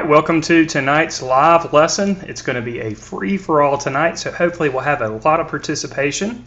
right, welcome to tonight's live lesson. It's going to be a free-for-all tonight, so hopefully we'll have a lot of participation.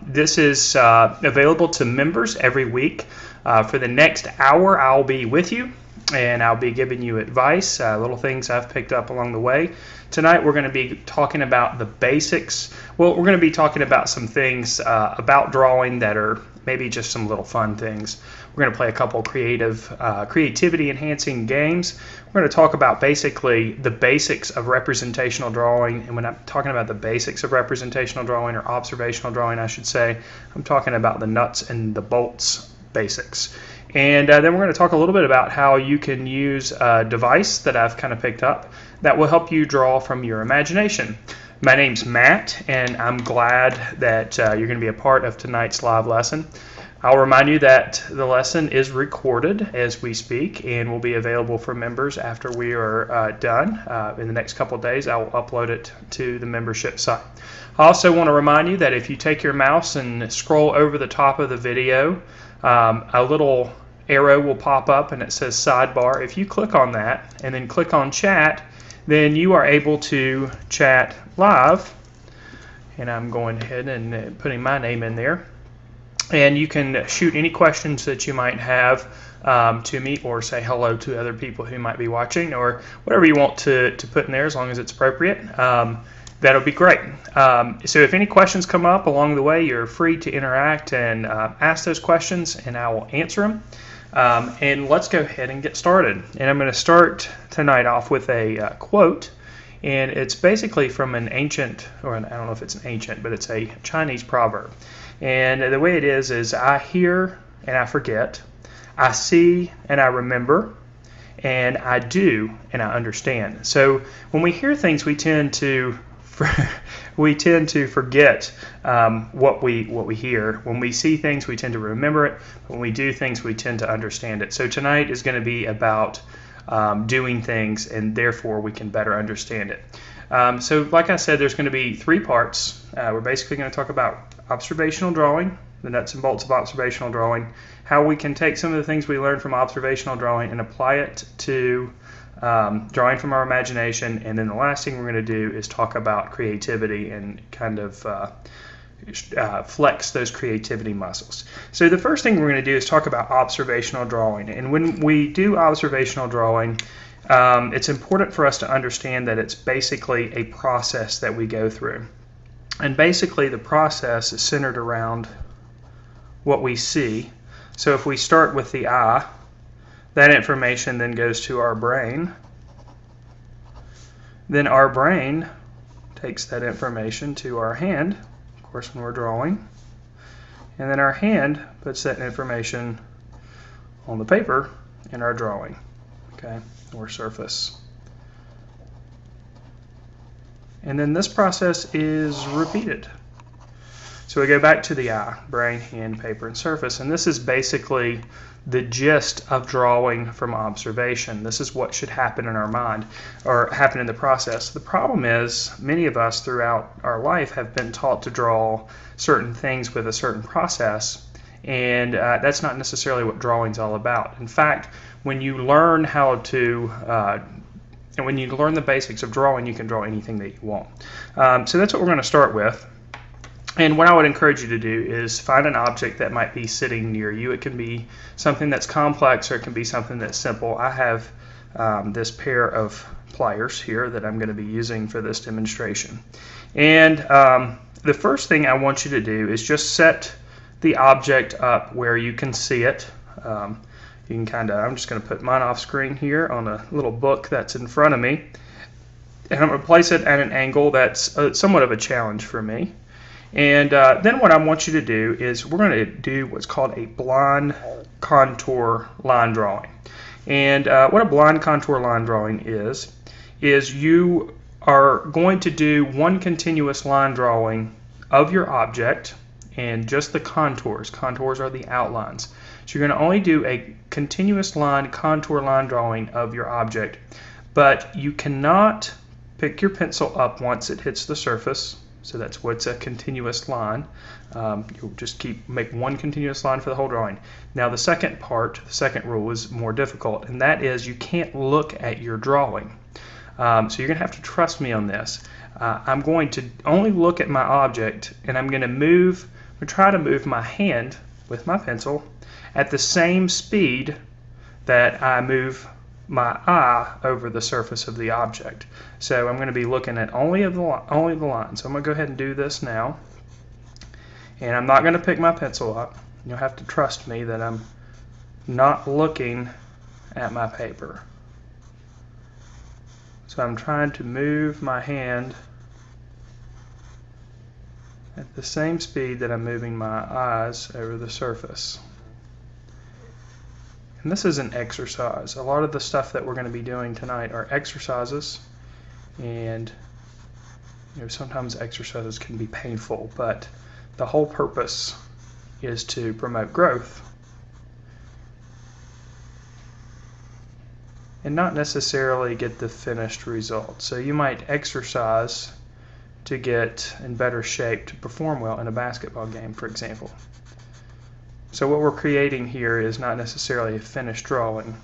This is available to members every week. For the next hour, I'll be with you, and I'll be giving you advice, little things I've picked up along the way. Tonight we're going to be talking about the basics. Well, we're going to be talking about some things about drawing that are maybe just some little fun things. We're going to play a couple creativity enhancing games. We're going to talk about basically the basics of representational drawing. And when I'm talking about the basics of representational drawing, or observational drawing I should say, I'm talking about the nuts and the bolts basics. And then we're going to talk a little bit about how you can use a device that I've kind of picked up that will help you draw from your imagination. My name's Matt, and I'm glad that you're going to be a part of tonight's live lesson. I'll remind you that the lesson is recorded as we speak and will be available for members after we are done. In the next couple of days, I will upload it to the membership site. I also want to remind you that if you take your mouse and scroll over the top of the video, a little arrow will pop up and it says sidebar. If you click on that and then click on chat, then you are able to chat live. And I'm going ahead and putting my name in there. And you can shoot any questions that you might have to me, or say hello to other people who might be watching, or whatever you want to put in there, as long as it's appropriate. That'll be great. So if any questions come up along the way, you're free to interact and ask those questions, and I will answer them. And let's go ahead and get started. And I'm going to start tonight off with a quote. And it's basically from an ancient, or I don't know if it's an ancient, but it's a Chinese proverb. And the way it is I hear and I forget, I see and I remember, and I do and I understand. So when we hear things, we tend to forget what we hear. When we see things, we tend to remember it. When we do things, we tend to understand it. So tonight is going to be about doing things, and therefore we can better understand it. So like I said, there's going to be three parts. We're basically going to talk about observational drawing, the nuts and bolts of observational drawing, how we can take some of the things we learned from observational drawing and apply it to drawing from our imagination, and then the last thing we're going to do is talk about creativity and kind of flex those creativity muscles. So the first thing we're going to do is talk about observational drawing. And when we do observational drawing, it's important for us to understand that it's basically a process that we go through. And basically the process is centered around what we see. So if we start with the eye, that information then goes to our brain. Then our brain takes that information to our hand, of course when we're drawing. And then our hand puts that information on the paper in our drawing, okay, or surface. And then this process is repeated. So we go back to the eye, brain, hand, paper, and surface. And this is basically the gist of drawing from observation. This is what should happen in our mind, or happen in the process. The problem is, many of us throughout our life have been taught to draw certain things with a certain process, and that's not necessarily what drawing's all about. In fact, when you learn how to and when you learn the basics of drawing, you can draw anything that you want. So that's what we're going to start with. And what I would encourage you to do is find an object that might be sitting near you. It can be something that's complex, or it can be something that's simple. I have this pair of pliers here that I'm going to be using for this demonstration. And the first thing I want you to do is just set the object up where you can see it. You can I'm just going to put mine off screen here on a little book that's in front of me. And I'm going to place it at an angle that's somewhat of a challenge for me. And then what I want you to do is we're going to do what's called a blind contour line drawing. And what a blind contour line drawing is you are going to do one continuous line drawing of your object and just the contours. Contours are the outlines. So you're going to only do a continuous line, contour line drawing of your object, but you cannot pick your pencil up once it hits the surface. So that's what's a continuous line. You'll just make one continuous line for the whole drawing. Now the second part, the second rule, is more difficult, and that is you can't look at your drawing. So you're going to have to trust me on this. I'm going to only look at my object, and I'm going to try to move my hand with my pencil at the same speed that I move my eye over the surface of the object. So I'm going to be looking at only the line. So I'm going to go ahead and do this now. And I'm not going to pick my pencil up. You'll have to trust me that I'm not looking at my paper. So I'm trying to move my hand at the same speed that I'm moving my eyes over the surface. And this is an exercise. A lot of the stuff that we're going to be doing tonight are exercises, and sometimes exercises can be painful, but the whole purpose is to promote growth and not necessarily get the finished result. So you might exercise to get in better shape to perform well in a basketball game, for example. So what we're creating here is not necessarily a finished drawing.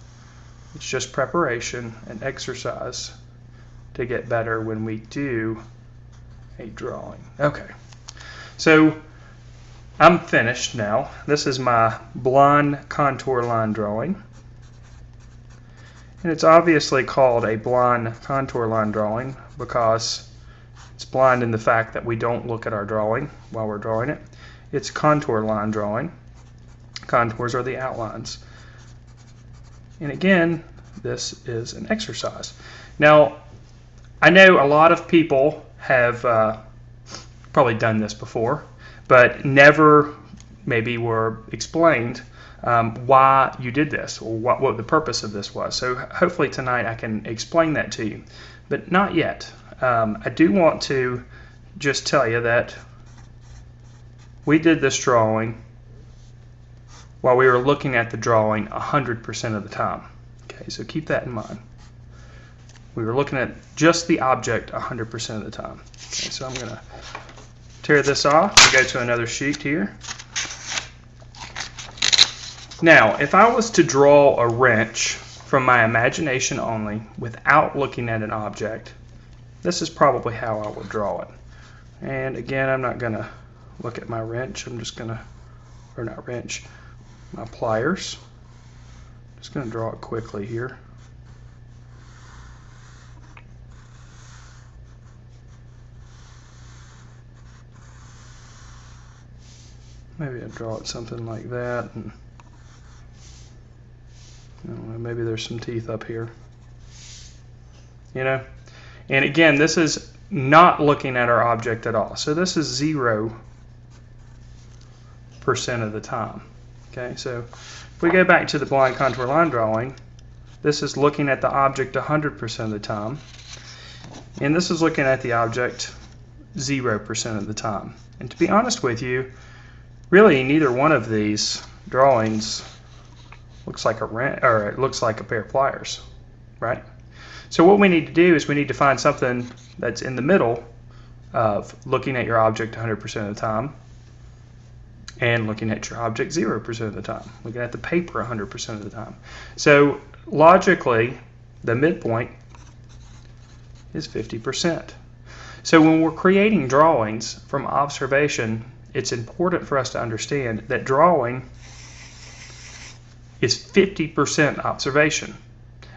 It's just preparation and exercise to get better when we do a drawing. Okay, so I'm finished now. This is my blind contour line drawing. And it's obviously called a blind contour line drawing because it's blind in the fact that we don't look at our drawing while we're drawing it. It's contour line drawing. Contours are the outlines. And again, this is an exercise. Now, I know a lot of people have probably done this before, but never maybe were explained why you did this or what the purpose of this was. So hopefully tonight I can explain that to you, but not yet. I do want to just tell you that we did this drawing while we were looking at the drawing 100% of the time. Okay, so keep that in mind. We were looking at just the object 100% of the time. Okay, so I'm going to tear this off and go to another sheet here. Now, if I was to draw a wrench from my imagination only without looking at an object, this is probably how I would draw it. And again, I'm not going to look at my wrench. I'm just going to, or not wrench, my pliers. Just going to draw it quickly here. Maybe I'll draw it something like that, and I don't know, maybe there's some teeth up here. And again, this is not looking at our object at all. So this is 0% of the time. Okay, so if we go back to the blind contour line drawing, this is looking at the object 100% of the time, and this is looking at the object 0% of the time. And to be honest with you, really neither one of these drawings looks like a wrench, or it looks like a pair of pliers, right? So what we need to do is we need to find something that's in the middle of looking at your object 100% of the time and looking at your object 0% of the time, looking at the paper 100% of the time. So logically, the midpoint is 50%. So when we're creating drawings from observation, it's important for us to understand that drawing is 50% observation.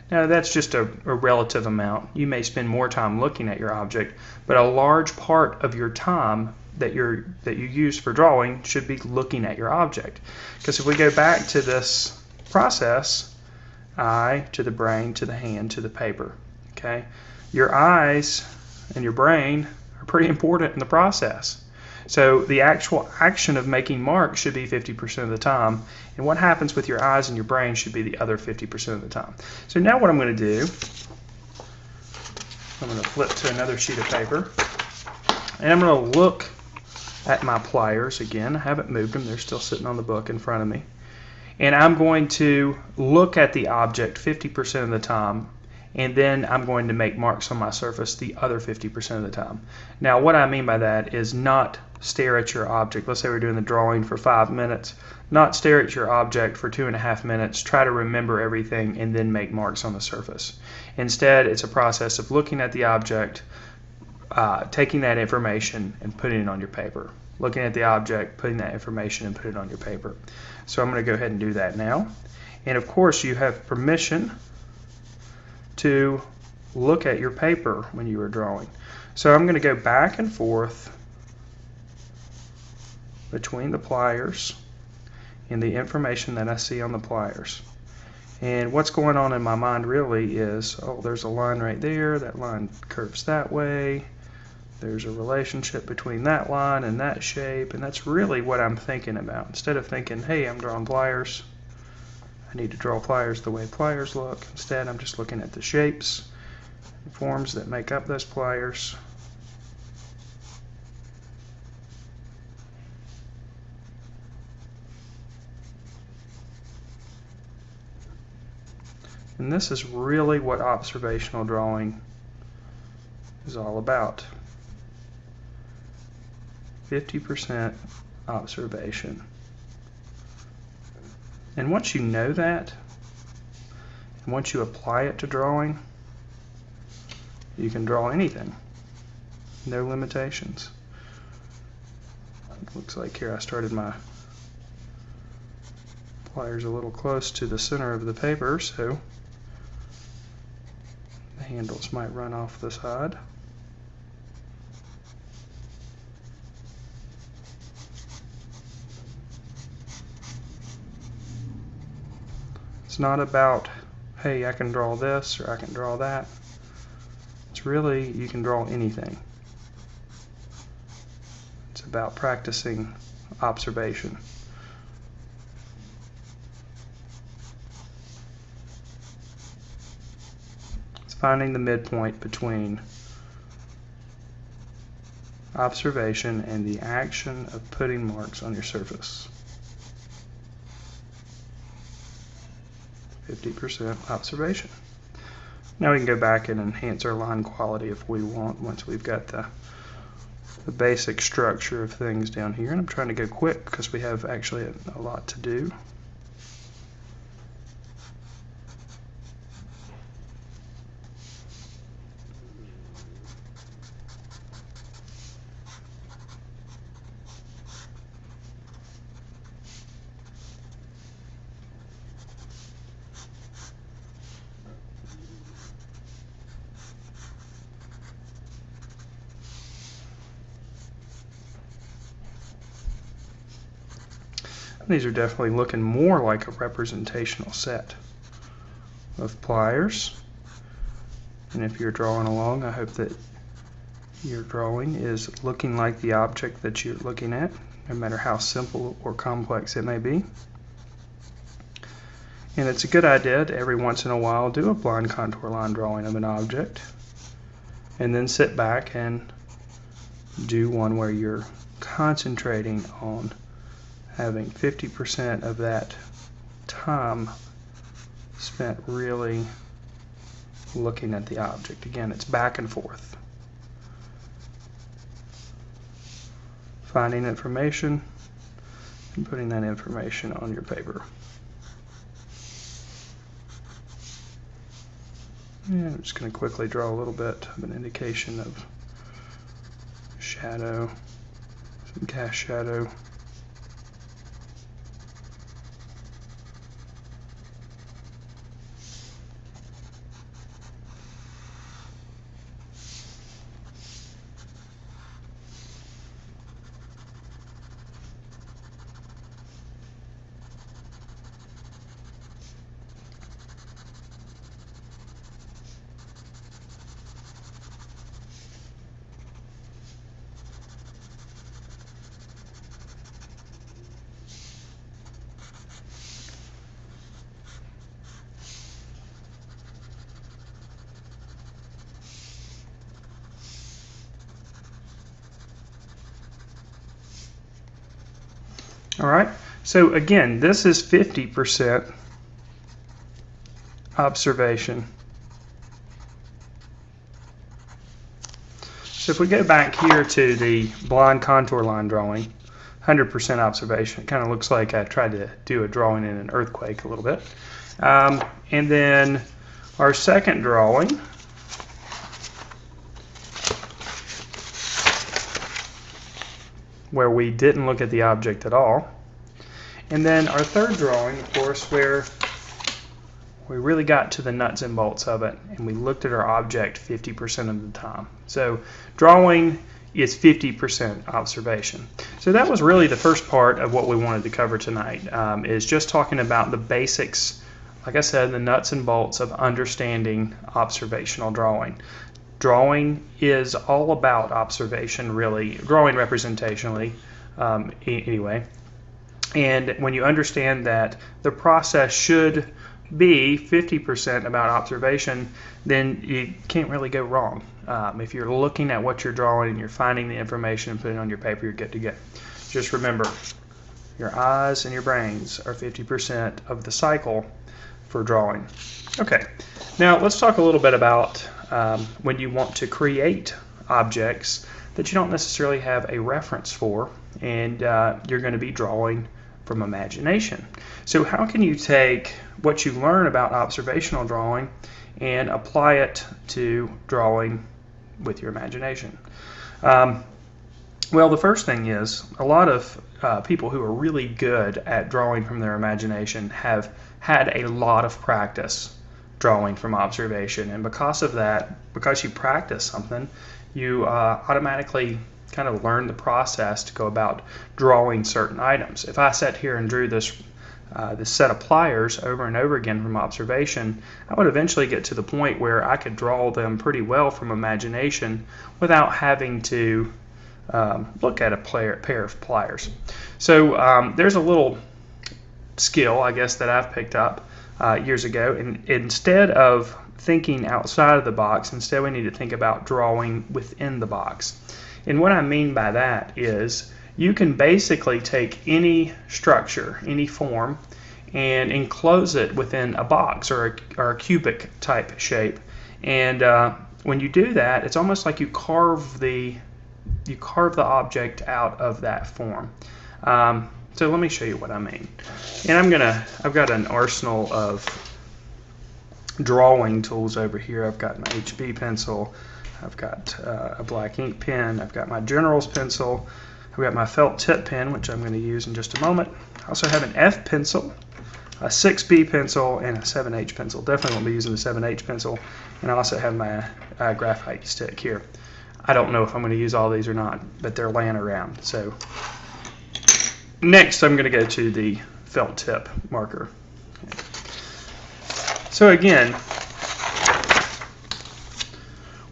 Now that's just a relative amount. You may spend more time looking at your object, but a large part of your time that you use for drawing should be looking at your object. Because if we go back to this process, eye to the brain to the hand to the paper, okay? Your eyes and your brain are pretty important in the process. So the actual action of making marks should be 50% of the time, and what happens with your eyes and your brain should be the other 50% of the time. So now what I'm going to do, I'm going to flip to another sheet of paper, and I'm going to look at my pliers again. I haven't moved them, they're still sitting on the book in front of me. And I'm going to look at the object 50% of the time and then I'm going to make marks on my surface the other 50% of the time. Now what I mean by that is not stare at your object. Let's say we're doing the drawing for 5 minutes. Not stare at your object for 2.5 minutes, try to remember everything, and then make marks on the surface. Instead, it's a process of looking at the object, taking that information and putting it on your paper. Looking at the object, putting that information and putting it on your paper. So I'm going to go ahead and do that now. And of course you have permission to look at your paper when you are drawing. So I'm going to go back and forth between the pliers and the information that I see on the pliers. And what's going on in my mind really is, oh, there's a line right there, that line curves that way, there's a relationship between that line and that shape, and that's really what I'm thinking about. Instead of thinking, hey, I'm drawing pliers, I need to draw pliers the way pliers look. Instead, I'm just looking at the shapes and forms that make up those pliers. And this is really what observational drawing is all about. 50% observation. And once you know that, and once you apply it to drawing, you can draw anything. No limitations. It looks like here I started my pliers a little close to the center of the paper, so the handles might run off the side. It's not about, hey, I can draw this or I can draw that. It's really, you can draw anything. It's about practicing observation. It's finding the midpoint between observation and the action of putting marks on your surface. 50% observation. Now we can go back and enhance our line quality if we want, once we've got the basic structure of things down here. And I'm trying to go quick because we have actually a lot to do. These are definitely looking more like a representational set of pliers. And if you're drawing along, I hope that your drawing is looking like the object that you're looking at, no matter how simple or complex it may be. And it's a good idea to every once in a while do a blind contour line drawing of an object, and then sit back and do one where you're concentrating on having 50% of that time spent really looking at the object. Again, it's back and forth. Finding information and putting that information on your paper. And I'm just going to quickly draw a little bit of an indication of shadow, some cast shadow. All right, so again, this is 50% observation So if we go back here to the blind contour line drawing, 100% observation. It kind of looks like I tried to do a drawing in an earthquake a little bit. And then our second drawing, where we didn't look at the object at all. And then our third drawing, of course, where we really got to the nuts and bolts of it, and we looked at our object 50% of the time. So drawing is 50% observation. So that was really the first part of what we wanted to cover tonight, is just talking about the basics, like I said, the nuts and bolts of understanding observational drawing. Drawing is all about observation, really, drawing representationally anyway. And when you understand that the process should be 50% about observation, then you can't really go wrong. If you're looking at what you're drawing and you're finding the information and putting it on your paper, you're good to go. Just remember, your eyes and your brains are 50% of the cycle for drawing. Okay, now let's talk a little bit about when you want to create objects that you don't necessarily have a reference for, and you're going to be drawing from imagination. So how can you take what you learn about observational drawing and apply it to drawing with your imagination? Well, the first thing is, a lot of people who are really good at drawing from their imagination have had a lot of practice drawing from observation, and because of that, because you practice something, you automatically kind of learn the process to go about drawing certain items. If I sat here and drew this set of pliers over and over again from observation, I would eventually get to the point where I could draw them pretty well from imagination without having to look at a pair of pliers. So there's a little skill, I guess, that I've picked up years ago, and instead of thinking outside of the box, instead we need to think about drawing within the box. And what I mean by that is you can basically take any structure, any form, and enclose it within a box or a cubic type shape. And when you do that, it's almost like you carve the object out of that form. So let me show you what I mean. And I've got an arsenal of drawing tools over here. I've got my HB pencil, I've got a black ink pen, I've got my General's pencil, I've got my felt tip pen, which I'm going to use in just a moment. I also have an F pencil, a 6B pencil, and a 7H pencil. Definitely won't be using the 7H pencil. And I also have my graphite stick here. I don't know if I'm going to use all these or not, but they're laying around. So next I'm going to go to the felt tip marker. So again,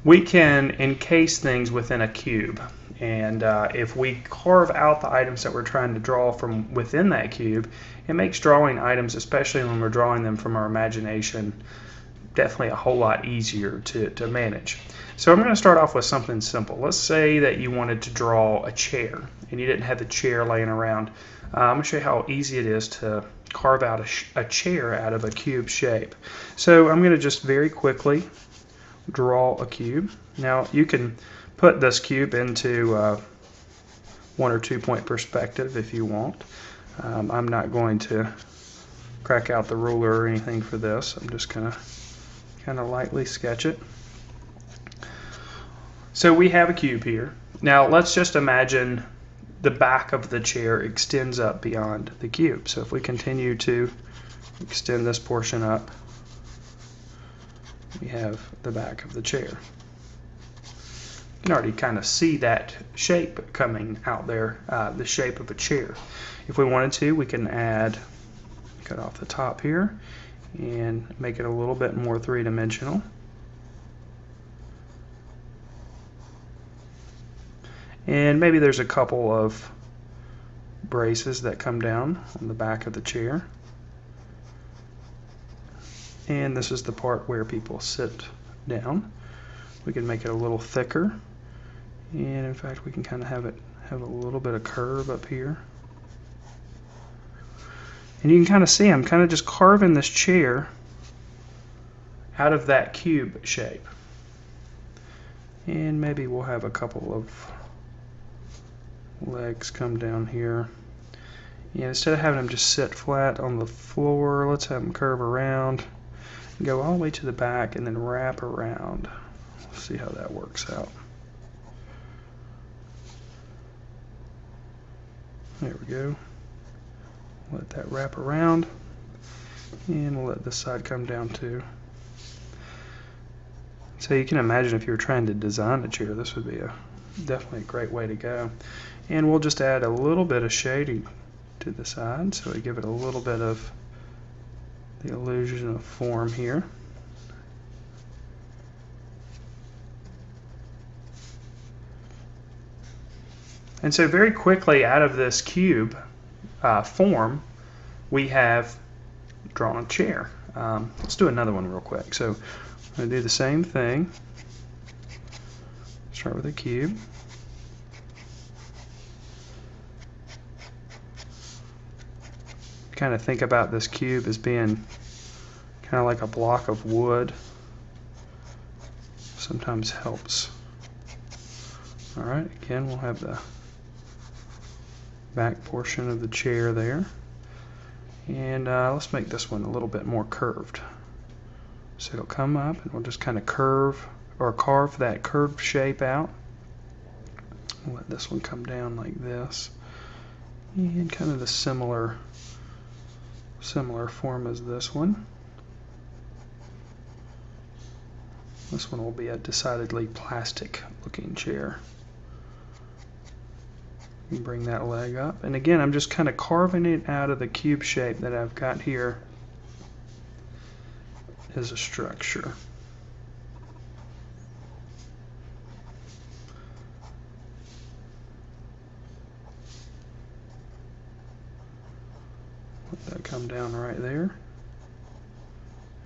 we can encase things within a cube, and if we carve out the items that we're trying to draw from within that cube, it makes drawing items, especially when we're drawing them from our imagination, definitely a whole lot easier to manage. So I'm going to start off with something simple. Let's say that you wanted to draw a chair and you didn't have the chair laying around. I'm going to show you how easy it is to carve out a chair out of a cube shape. So I'm going to just very quickly draw a cube. Now you can put this cube into 1 or 2 point perspective if you want. I'm not going to crack out the ruler or anything for this. I'm just going to kind of lightly sketch it. So we have a cube here. Now let's just imagine the back of the chair extends up beyond the cube. So if we continue to extend this portion up, we have the back of the chair. You can already kind of see that shape coming out there, the shape of a chair. If we wanted to, we can cut off the top here and make it a little bit more three-dimensional. And maybe there's a couple of braces that come down on the back of the chair. And this is the part where people sit down. We can make it a little thicker. And in fact, we can kind of have a little bit of curve up here. And you can kind of see I'm kind of just carving this chair out of that cube shape. And maybe we'll have a couple of legs come down here. And instead of having them just sit flat on the floor, let's have them curve around, go all the way to the back, and then wrap around. We'll see how that works out. There we go. Let that wrap around, and we'll let this side come down too. So you can imagine if you were trying to design a chair, this would be definitely a great way to go. And we'll just add a little bit of shading to the side, so we give it a little bit of the illusion of form here. And so very quickly out of this cube form, we have drawn a chair. Let's do another one real quick. So I'm going to do the same thing. Start with a cube. Kind of think about this cube as being kind of like a block of wood. Sometimes helps. Alright, again we'll have the back portion of the chair there. And let's make this one a little bit more curved. So it'll come up and we'll just kind of curve or carve that curved shape out. We'll let this one come down like this. And kind of the similar form as this one. This one will be a decidedly plastic looking chair. You bring that leg up, and again I'm just kind of carving it out of the cube shape that I've got here as a structure. Let that come down right there.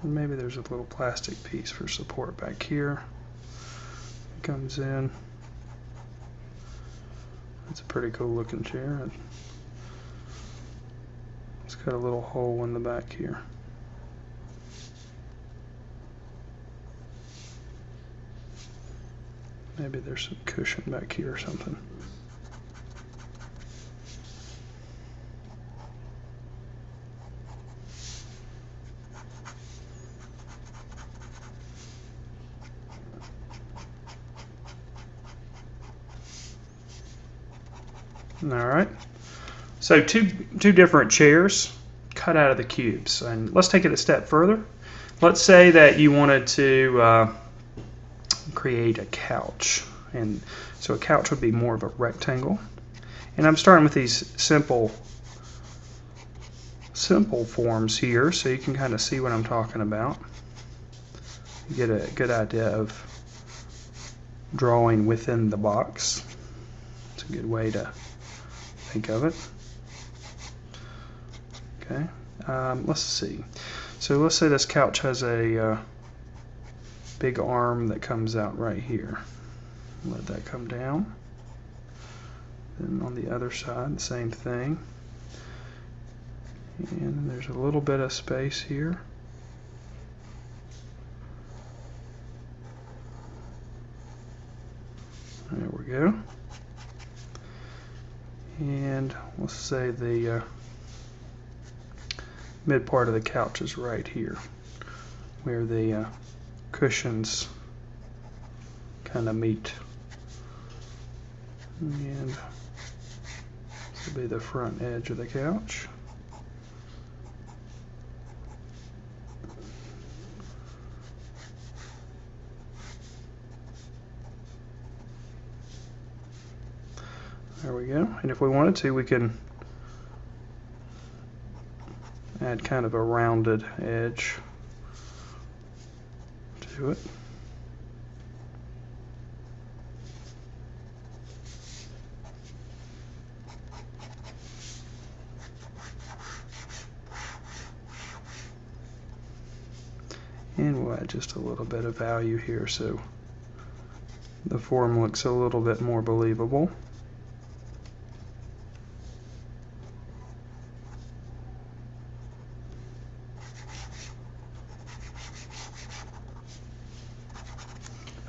And maybe there's a little plastic piece for support back here. It comes in. It's a pretty cool looking chair. It's got a little hole in the back here. Maybe there's some cushion back here or something. Alright, so two different chairs cut out of the cubes. And let's take it a step further. Let's say that you wanted to create a couch. And so a couch would be more of a rectangle. And I'm starting with these simple forms here so you can kind of see what I'm talking about. You get a good idea of drawing within the box. It's a good way to think of it. Okay, let's see. So let's say this couch has a big arm that comes out right here. Let that come down. Then on the other side, the same thing. And there's a little bit of space here. There we go. And let's say the mid part of the couch is right here, where the cushions kind of meet. And this will be the front edge of the couch. There we go. And if we wanted to, we can add kind of a rounded edge to it. And we'll add just a little bit of value here so the form looks a little bit more believable.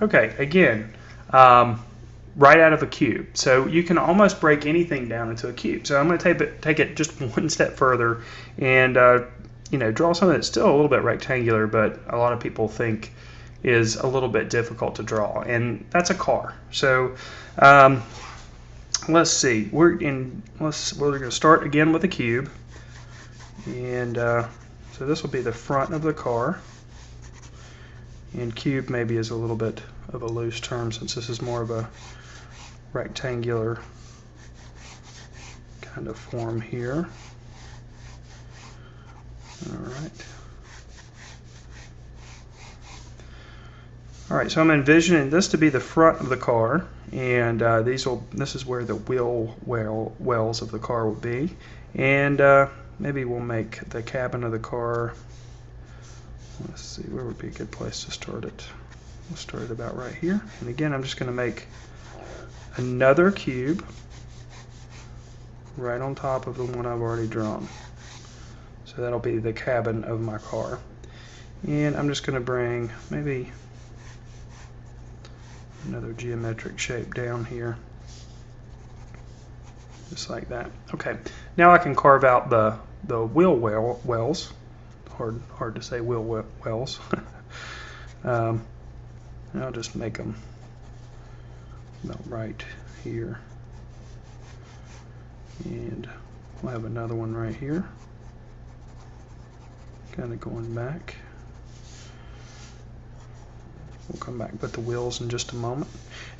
Okay, again, right out of a cube. So you can almost break anything down into a cube. So I'm going to take it just one step further and draw something that's still a little bit rectangular, but a lot of people think is a little bit difficult to draw, and that's a car. So let's see. We're going to start again with a cube, and so this will be the front of the car. And cube maybe is a little bit of a loose term since this is more of a rectangular kind of form here. All right, so I'm envisioning this to be the front of the car, and this is where the wheel wells of the car will be, and maybe we'll make the cabin of the car. Let's see, where would be a good place to start it? We'll start it about right here, and again I'm just going to make another cube right on top of the one I've already drawn. So that'll be the cabin of my car. And I'm just going to bring maybe another geometric shape down here. Just like that. Okay, now I can carve out the wheel wells. Hard to say wheel wells. I'll just make them about right here. And we'll have another one right here. Kind of going back. We'll come back and put the wheels in just a moment.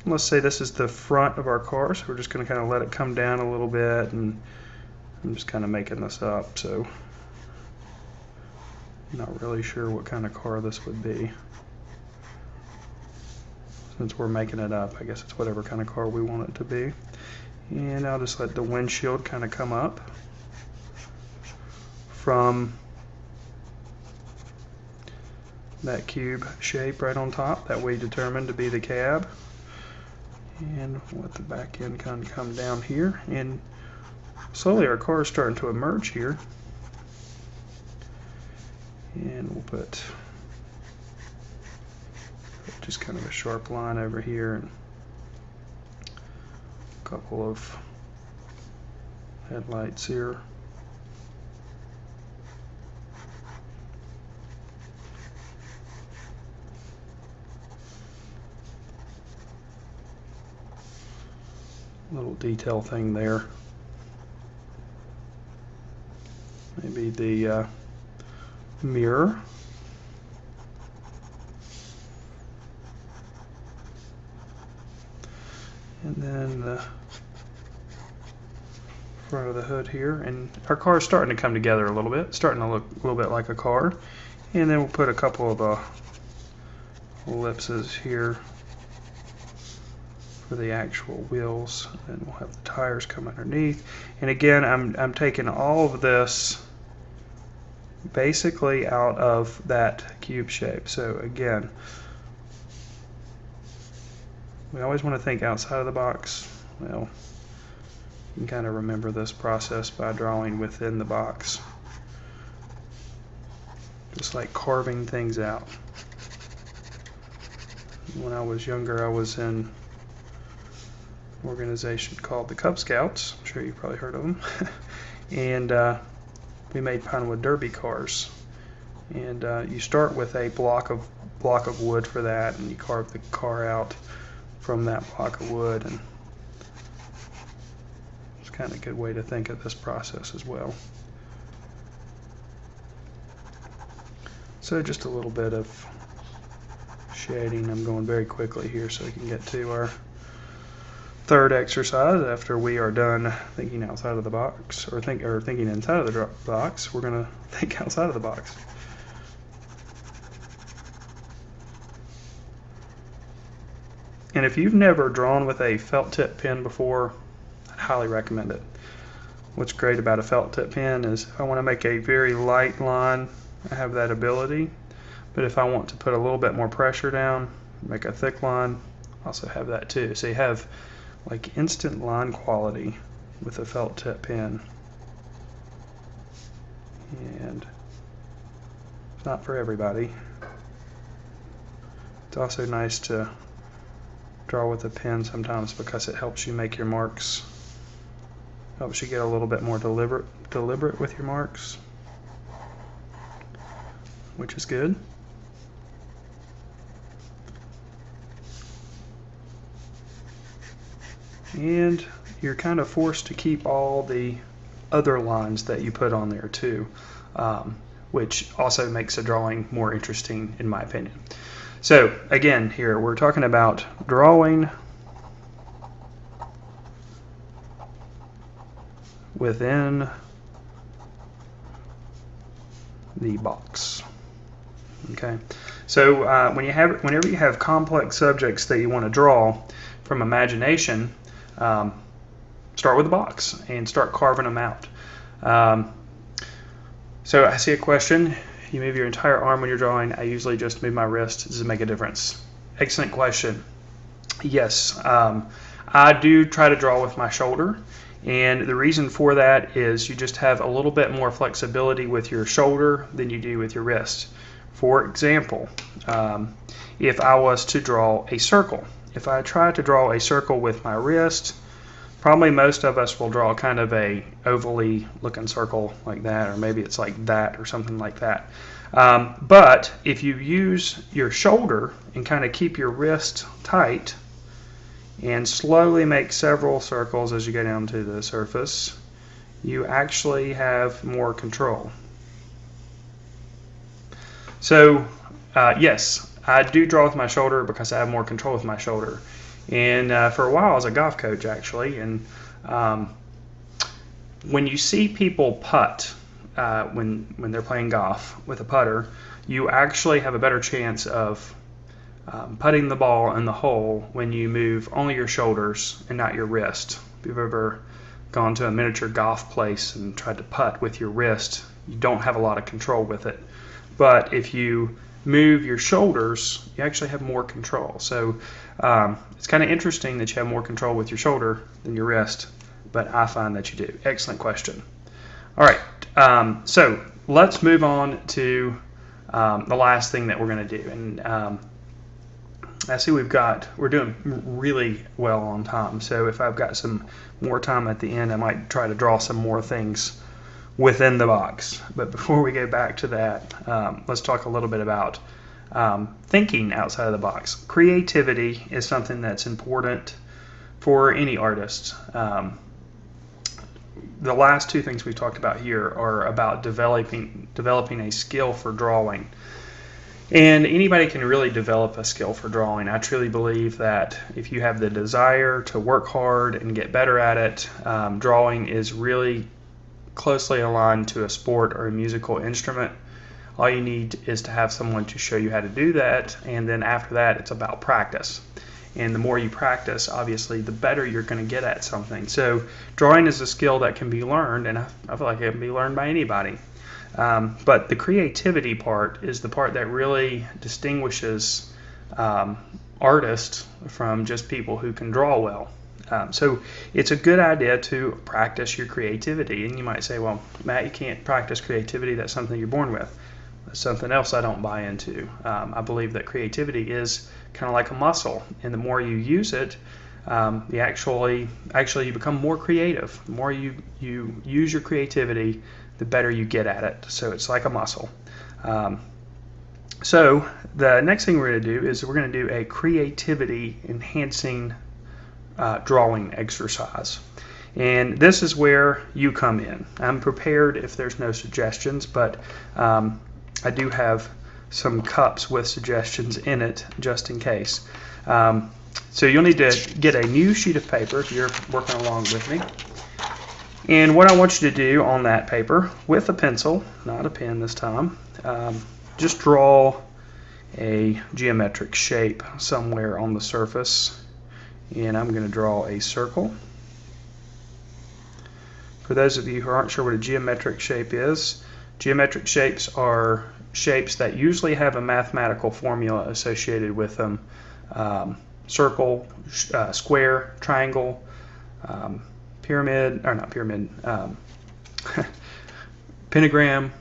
And let's say this is the front of our car, so we're just going to kind of let it come down a little bit, and I'm just kind of making this up, so I'm not really sure what kind of car this would be. Since we're making it up, I guess it's whatever kind of car we want it to be. And I'll just let the windshield kind of come up from that cube shape right on top that we determined to be the cab. And we'll let the back end kind of come down here. And slowly our car is starting to emerge here. And we'll put just kind of a sharp line over here and a couple of headlights here. Little detail thing there. Maybe the mirror. And then the front of the hood here. And our car is starting to come together a little bit, starting to look a little bit like a car. And then we'll put a couple of ellipses here for the actual wheels, and we'll have the tires come underneath. And again, I'm taking all of this basically out of that cube shape. So again, we always want to think outside of the box. Well, you can kind of remember this process by drawing within the box, just like carving things out. When I was younger, I was in organization called the Cub Scouts. I'm sure you've probably heard of them. And we made Pinewood Derby cars. And you start with a block of wood for that, and you carve the car out from that block of wood. And it's kind of a good way to think of this process as well. So just a little bit of shading. I'm going very quickly here so we can get to our third exercise. After we are done thinking outside of the box, or thinking inside of the box, we're going to think outside of the box. And if you've never drawn with a felt tip pen before, I'd highly recommend it. What's great about a felt tip pen is if I want to make a very light line, I have that ability. But if I want to put a little bit more pressure down, make a thick line, I also have that too. So you have like instant line quality with a felt tip pen. And it's not for everybody. It's also nice to draw with a pen sometimes because it helps you make your marks, helps you get a little bit more deliberate with your marks, which is good. And you're kind of forced to keep all the other lines that you put on there too, which also makes the drawing more interesting in my opinion. So again, here we're talking about drawing within the box. Okay, so whenever you have complex subjects that you want to draw from imagination, start with the box and start carving them out. So I see a question. You move your entire arm when you're drawing. I usually just move my wrist. Does it make a difference? Excellent question. Yes, I do try to draw with my shoulder, and the reason for that is you just have a little bit more flexibility with your shoulder than you do with your wrist. For example, if I was to draw a circle, if I try to draw a circle with my wrist, probably most of us will draw kind of a ovally looking circle like that, or maybe it's like that or something like that. But if you use your shoulder and kind of keep your wrist tight and slowly make several circles as you go down to the surface, you actually have more control. So yes, I do draw with my shoulder because I have more control with my shoulder. And for a while I was a golf coach actually, and when you see people putt when they're playing golf with a putter, you actually have a better chance of putting the ball in the hole when you move only your shoulders and not your wrist. If you've ever gone to a miniature golf place and tried to putt with your wrist, you don't have a lot of control with it. But if you move your shoulders, you actually have more control. So it's kind of interesting that you have more control with your shoulder than your wrist, but I find that you do. Excellent question. All right, so let's move on to the last thing that we're going to do. And I see we're doing really well on time. So if I've got some more time at the end, I might try to draw some more things within the box. But before we go back to that, let's talk a little bit about thinking outside of the box. Creativity is something that's important for any artist. The last two things we've talked about here are about developing a skill for drawing. And anybody can really develop a skill for drawing. I truly believe that if you have the desire to work hard and get better at it, drawing is really closely aligned to a sport or a musical instrument. All you need is to have someone to show you how to do that, and then after that it's about practice. And the more you practice, obviously, the better you're going to get at something. So drawing is a skill that can be learned, and I feel like it can be learned by anybody. But the creativity part is the part that really distinguishes artists from just people who can draw well. So it's a good idea to practice your creativity. And you might say, well, Matt, you can't practice creativity. That's something you're born with. That's something else I don't buy into. I believe that creativity is kind of like a muscle, and the more you use it, you actually you become more creative. The more you use your creativity, the better you get at it. So it's like a muscle. So the next thing we're going to do is we're going to do a creativity enhancing drawing exercise. And this is where you come in. I'm prepared if there's no suggestions, but I do have some cups with suggestions in it just in case. So you'll need to get a new sheet of paper if you're working along with me. And what I want you to do on that paper with a pencil, not a pen this time, just draw a geometric shape somewhere on the surface. And I'm going to draw a circle. For those of you who aren't sure what a geometric shape is, geometric shapes are shapes that usually have a mathematical formula associated with them. Circle, square, triangle, pyramid, or not pyramid, pentagram,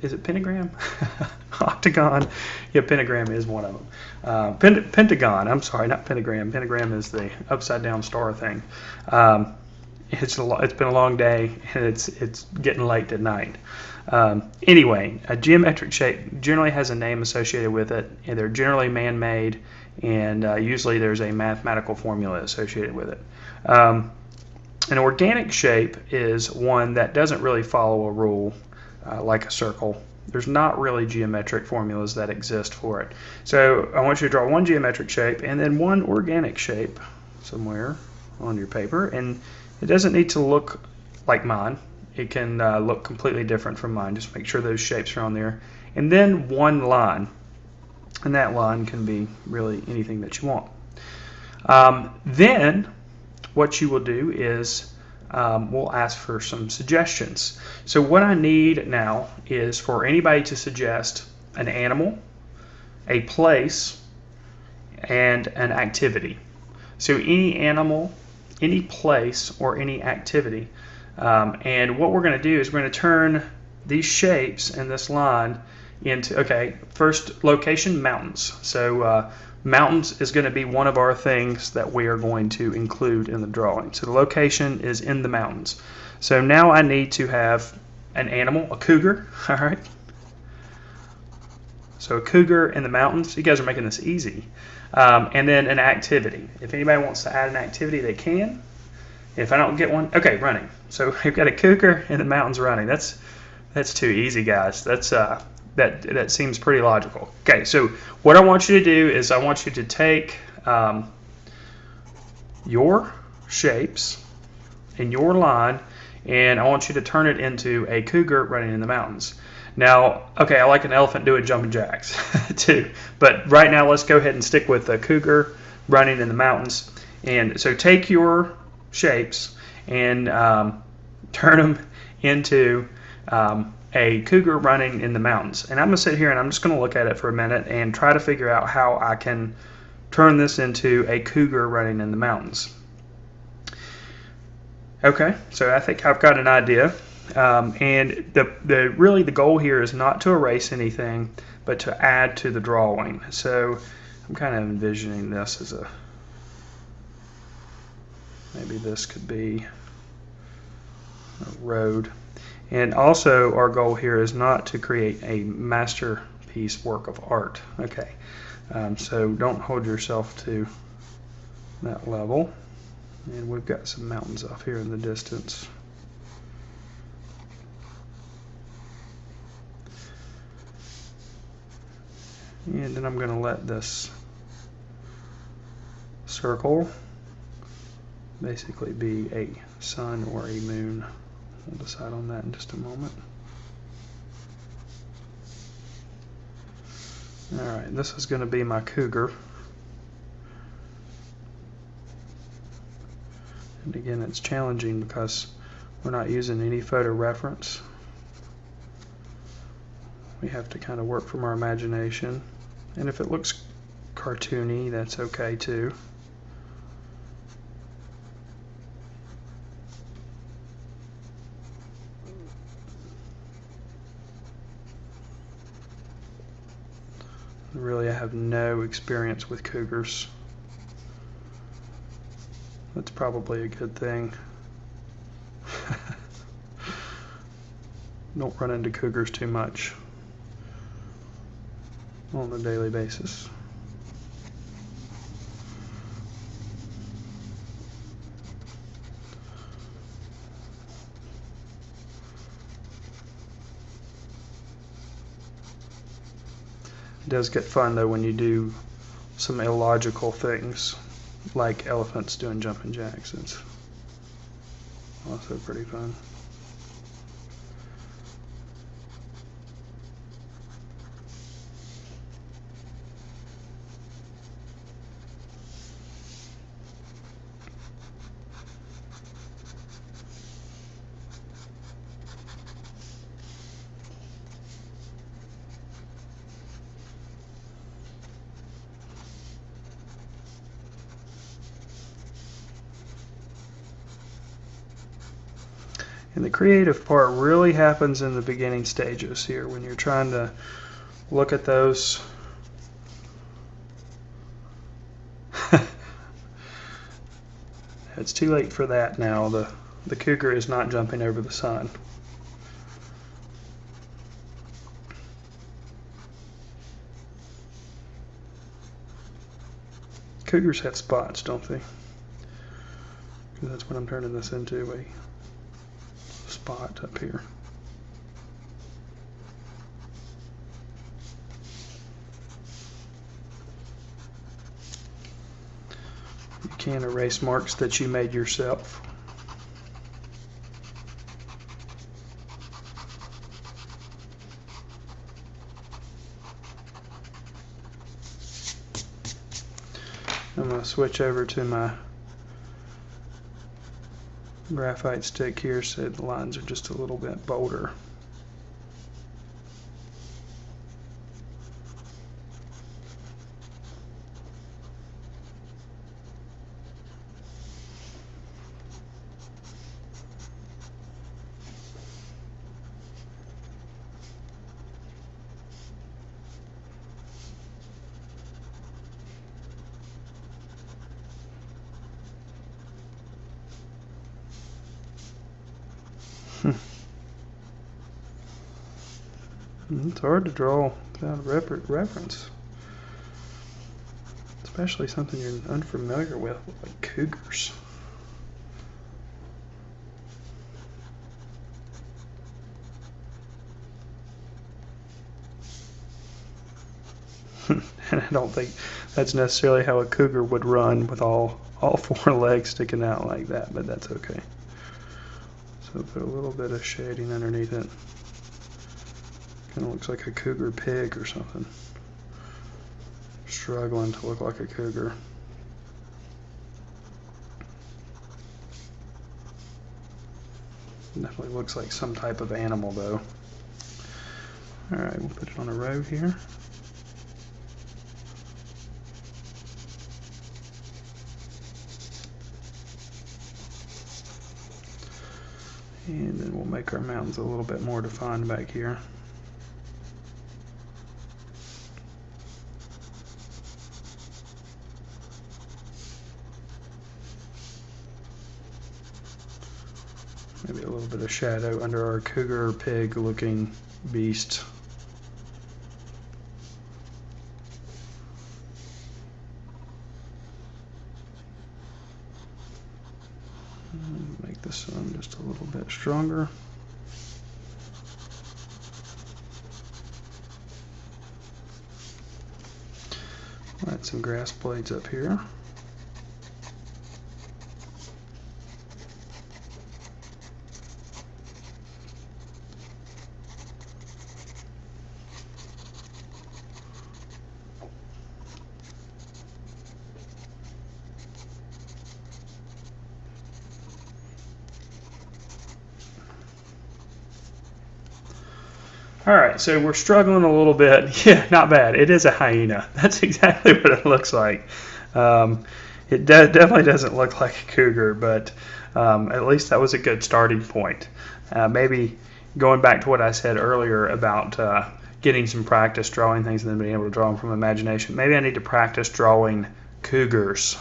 is it pentagram? Octagon. Yeah, pentagram is one of them. Pentagon. I'm sorry, not pentagram. Pentagram is the upside down star thing. It's been a long day, and it's getting late at night. Anyway, a geometric shape generally has a name associated with it, and they're generally man-made, and usually there's a mathematical formula associated with it. An organic shape is one that doesn't really follow a rule like a circle. There's not really geometric formulas that exist for it. So I want you to draw one geometric shape and then one organic shape somewhere on your paper, and it doesn't need to look like mine. It can look completely different from mine. Just make sure those shapes are on there. And then one line, and that line can be really anything that you want. Then what you will do is we'll ask for some suggestions. So what I need now is for anybody to suggest an animal, a place, and an activity. So any animal, any place, or any activity. And what we're going to do is we're going to turn these shapes and this line into, okay, first location, mountains. So mountains is going to be one of our things that we are going to include in the drawing. So the location is in the mountains. So now I need to have an animal, a cougar, all right? So a cougar in the mountains. You guys are making this easy. And then an activity. If anybody wants to add an activity, they can. If I don't get one, okay, running. So we've got a cougar in the mountains running. That's too easy, guys. That seems pretty logical. Okay, so what I want you to do is I want you to take your shapes and your line, and I want you to turn it into a cougar running in the mountains. Now, okay, I like an elephant doing jumping jacks too, but right now let's go ahead and stick with a cougar running in the mountains. And so take your shapes and turn them into a cougar running in the mountains. And I'm going to sit here and I'm just going to look at it for a minute and try to figure out how I can turn this into a cougar running in the mountains. Okay, so I think I've got an idea. And really the goal here is not to erase anything, but to add to the drawing. So I'm kind of envisioning this as maybe this could be a road. And also our goal here is not to create a masterpiece work of art. Okay, so don't hold yourself to that level. And we've got some mountains off here in the distance. And then I'm going to let this circle basically be a sun or a moon. We'll decide on that in just a moment. Alright, this is going to be my cougar. And again, it's challenging because we're not using any photo reference. We have to kind of work from our imagination. And if it looks cartoony, that's okay too. Really, I have no experience with cougars. That's probably a good thing. Don't run into cougars too much on a daily basis. It does get fun though when you do some illogical things like elephants doing jumping jacks. It's also pretty fun. And the creative part really happens in the beginning stages here when you're trying to look at those. It's too late for that now. The cougar is not jumping over the sun. Cougars have spots, don't they? Because that's what I'm turning this into, a spot up here. You can erase marks that you made yourself. I'm going to switch over to my graphite stick here so the lines are just a little bit bolder. It's hard to draw without a reference, especially something you're unfamiliar with, like cougars. And I don't think that's necessarily how a cougar would run with all four legs sticking out like that, but that's okay. So put a little bit of shading underneath it. Kind of looks like a cougar pig or something. Struggling to look like a cougar. Definitely looks like some type of animal though. Alright, we'll put it on a row here. And then we'll make our mountains a little bit more defined back here. Maybe a little bit of shadow under our cougar pig looking beast. Make the sun just a little bit stronger. Add some grass blades up here. Alright, so we're struggling a little bit. Yeah, not bad. It is a hyena. That's exactly what it looks like. It definitely doesn't look like a cougar, but at least that was a good starting point. Maybe going back to what I said earlier about getting some practice drawing things and then being able to draw them from imagination. Maybe I need to practice drawing cougars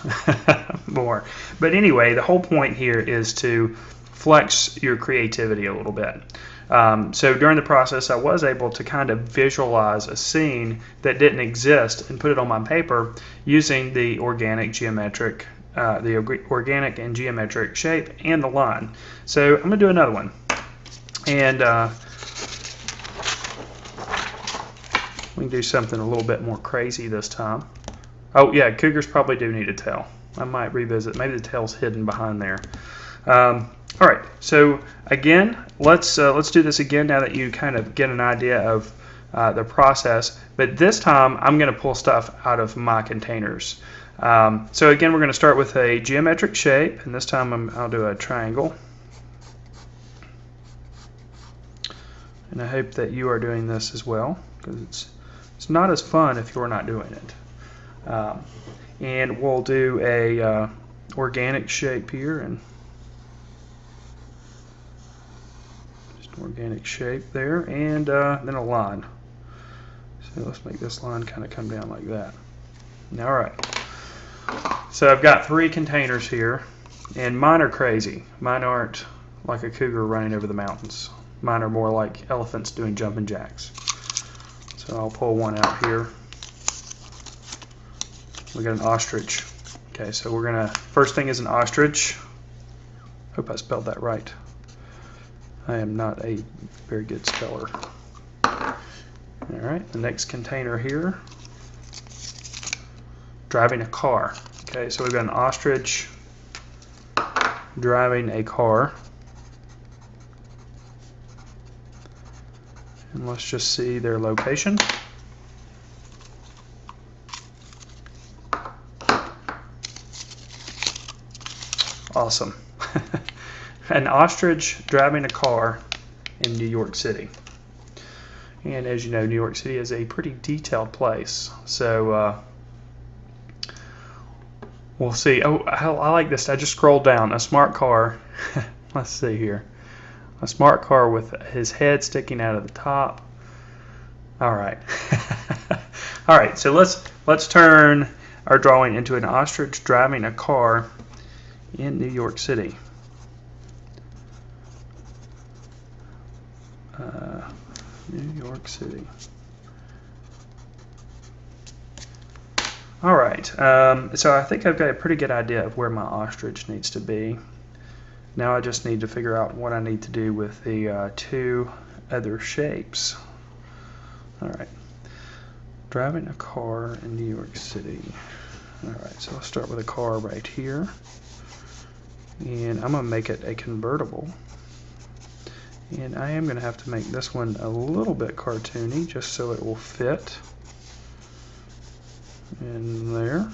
more. But anyway, the whole point here is to flex your creativity a little bit. So during the process, I was able to kind of visualize a scene that didn't exist and put it on my paper using the organic and geometric shape and the line. So I'm going to do another one. And we can do something a little bit more crazy this time. Oh yeah, cougars probably do need a tail. I might revisit. Maybe the tail's hidden behind there. All right, so again, let's do this again now that you kind of get an idea of the process. But this time, I'm going to pull stuff out of my containers. So again, we're going to start with a geometric shape, and this time I'll do a triangle. And I hope that you are doing this as well, because it's not as fun if you're not doing it. And we'll do a organic shape here, and organic shape there, and then a line. So let's make this line kind of come down like that. All right. So I've got 3 containers here, and mine are crazy. Mine aren't like a cougar running over the mountains. Mine are more like elephants doing jumping jacks. So I'll pull one out here. We got an ostrich. Okay, so we're gonna, first thing is an ostrich. Hope I spelled that right. I am not a very good speller. All right, the next container here, driving a car. Okay, so we've got an ostrich driving a car. And let's just see their location. Awesome. An ostrich driving a car in New York City. And as you know, New York City is a pretty detailed place. So we'll see. Oh, I like this. I just scrolled down. A smart car. Let's see here. A smart car with his head sticking out of the top. All right. All right. So let's turn our drawing into an ostrich driving a car in New York City. New York City. All right, so I think I've got a pretty good idea of where my ostrich needs to be. Now I just need to figure out what I need to do with the 2 other shapes. All right, driving a car in New York City. All right, so I'll start with a car right here, and I'm gonna make it a convertible. And I am going to have to make this one a little bit cartoony just so it will fit in there.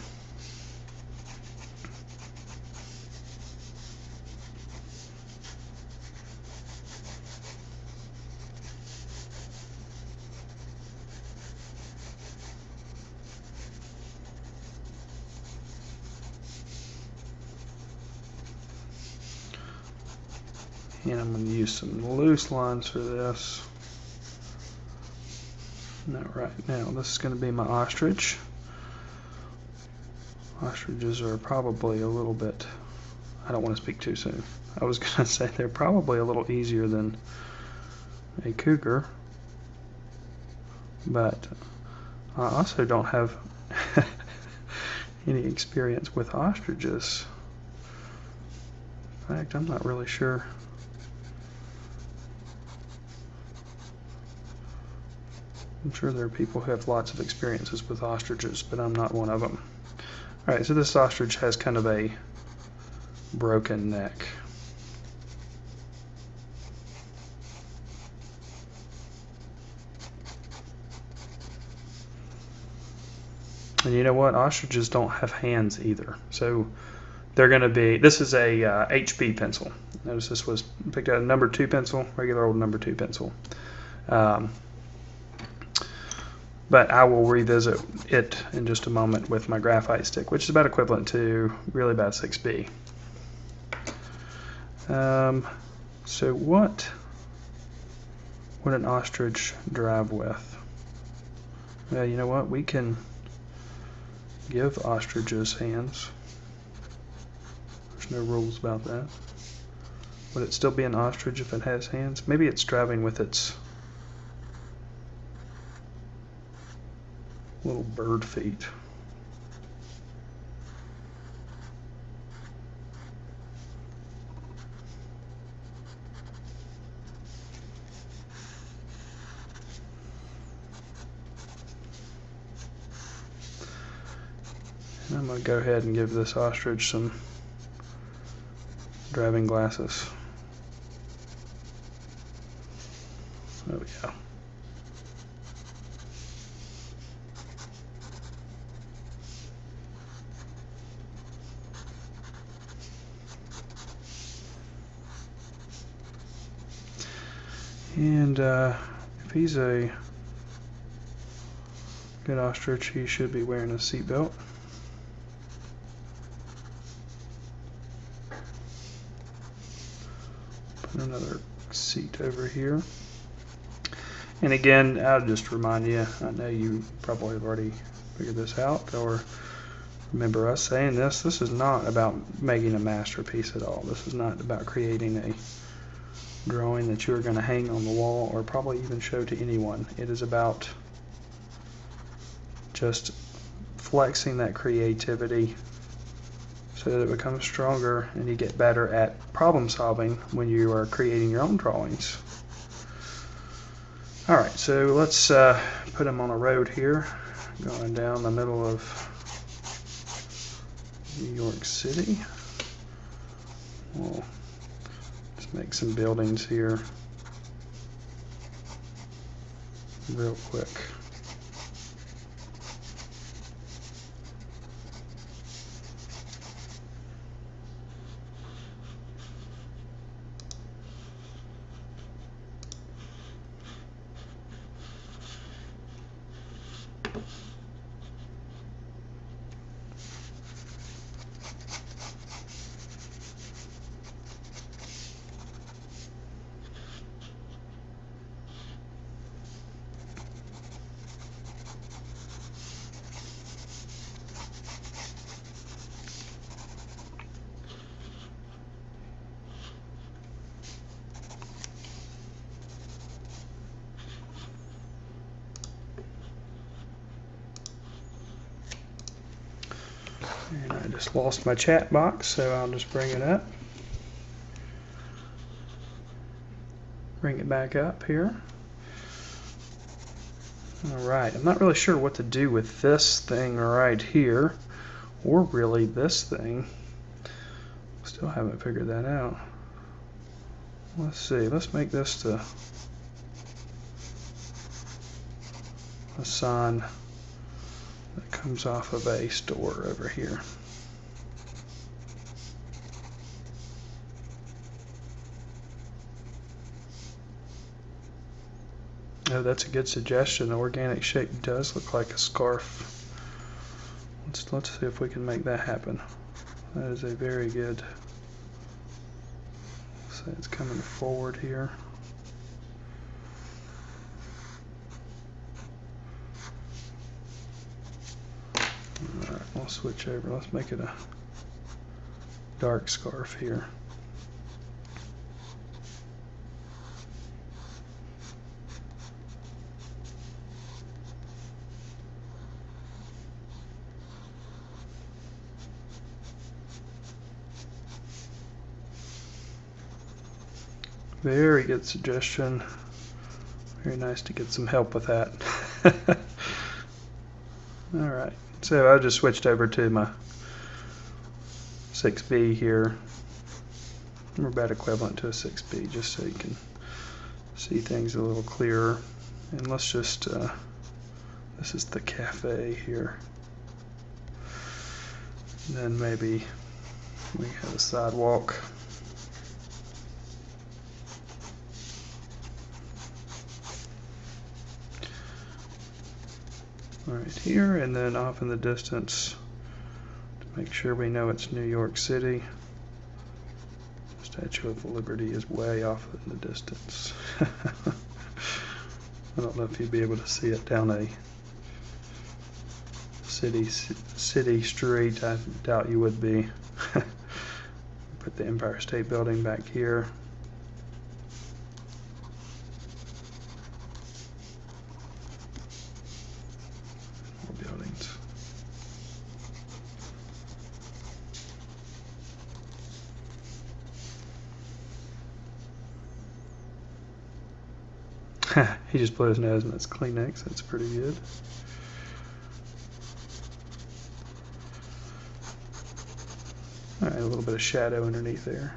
And I'm going to use some loose lines for this. Now, right now, this is going to be my ostrich. Ostriches are probably a little bit, I don't want to speak too soon. I was going to say they're probably a little easier than a cougar, but I also don't have any experience with ostriches. In fact, I'm not really sure. I'm sure there are people who have lots of experiences with ostriches, but I'm not one of them. Alright, so this ostrich has kind of a broken neck. And you know what? Ostriches don't have hands either. So they're going to be, this is a HB pencil. Notice this was picked out a number 2 pencil, regular old number 2 pencil. But I will revisit it in just a moment with my graphite stick, which is about equivalent to really about 6B. So what would an ostrich drive with? Well, you know what? We can give ostriches hands. There's no rules about that. Would it still be an ostrich if it has hands? Maybe it's driving with its little bird feet. And I'm going to go ahead and give this ostrich some driving glasses. There we go. And if he's a good ostrich, he should be wearing a seatbelt. Put another seat over here. And again, I'll just remind you, I know you probably have already figured this out or remember us saying this is not about making a masterpiece at all. This is not about creating a drawing that you're going to hang on the wall or probably even show to anyone. It is about just flexing that creativity so that it becomes stronger and you get better at problem solving when you are creating your own drawings. Alright, so let's put them on a road here, going down the middle of New York City. We'll just make some buildings here real quick. And I just lost my chat box, so I'll just bring it up. Bring it back up here. Alright, I'm not really sure what to do with this thing right here, or really this thing. Still haven't figured that out. Let's see, let's make this a sign that comes off of a store over here. Oh, that's a good suggestion. The organic shape does look like a scarf. Let's see if we can make that happen. That is a very good. So it's coming forward here. Alright, we'll switch over. Let's make it a dark scarf here. Very good suggestion. Very nice to get some help with that. Alright, so I just switched over to my 6B here. We're about equivalent to a 6B, just so you can see things a little clearer. And let's just, this is the cafe here. And then maybe we have a sidewalk. Right here, and then off in the distance, to make sure we know it's New York City, Statue of Liberty is way off in the distance. I don't know if you'd be able to see it down a city street. I doubt you would be. Put the Empire State Building back here. He just blew his nose and that's Kleenex. That's pretty good. Alright, a little bit of shadow underneath there.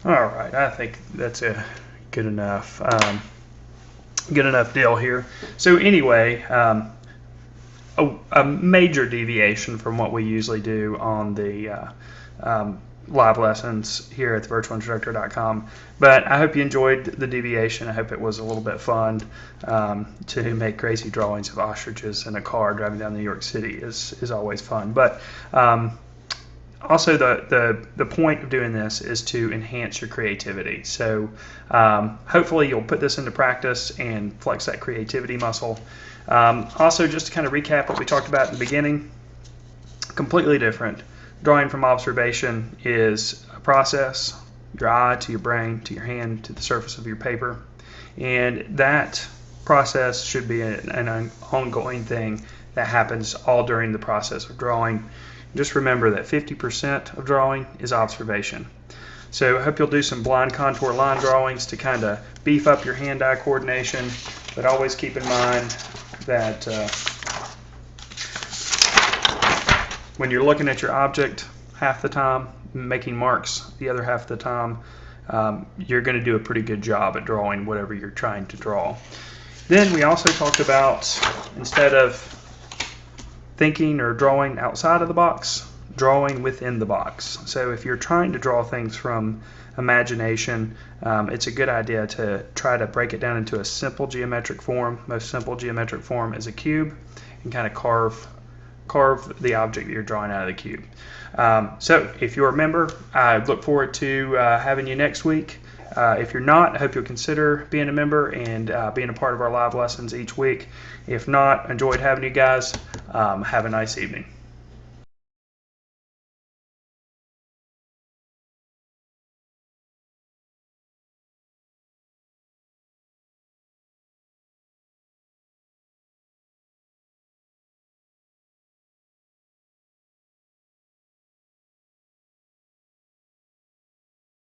Alright, I think that's a good enough deal here. So anyway, a major deviation from what we usually do on the live lessons here at thevirtualinstructor.com. But I hope you enjoyed the deviation. I hope it was a little bit fun to make crazy drawings of ostriches in a car driving down New York City is always fun. But Also, the point of doing this is to enhance your creativity. So hopefully you'll put this into practice and flex that creativity muscle. Also, just to kind of recap what we talked about in the beginning, completely different. Drawing from observation is a process, your eye to your brain to your hand to the surface of your paper, and that process should be an ongoing thing that happens all during the process of drawing. Just remember that 50% of drawing is observation. So I hope you'll do some blind contour line drawings to kind of beef up your hand-eye coordination, but always keep in mind that when you're looking at your object half the time, making marks the other half of the time, you're going to do a pretty good job at drawing whatever you're trying to draw. Then we also talked about, instead of thinking or drawing outside of the box, drawing within the box. So if you're trying to draw things from imagination, it's a good idea to try to break it down into a simple geometric form. Most simple geometric form is a cube, and kind of carve the object that you're drawing out of the cube. So if you're a member, I look forward to having you next week. If you're not, I hope you'll consider being a member and being a part of our live lessons each week. If not, enjoyed having you guys. Have a nice evening.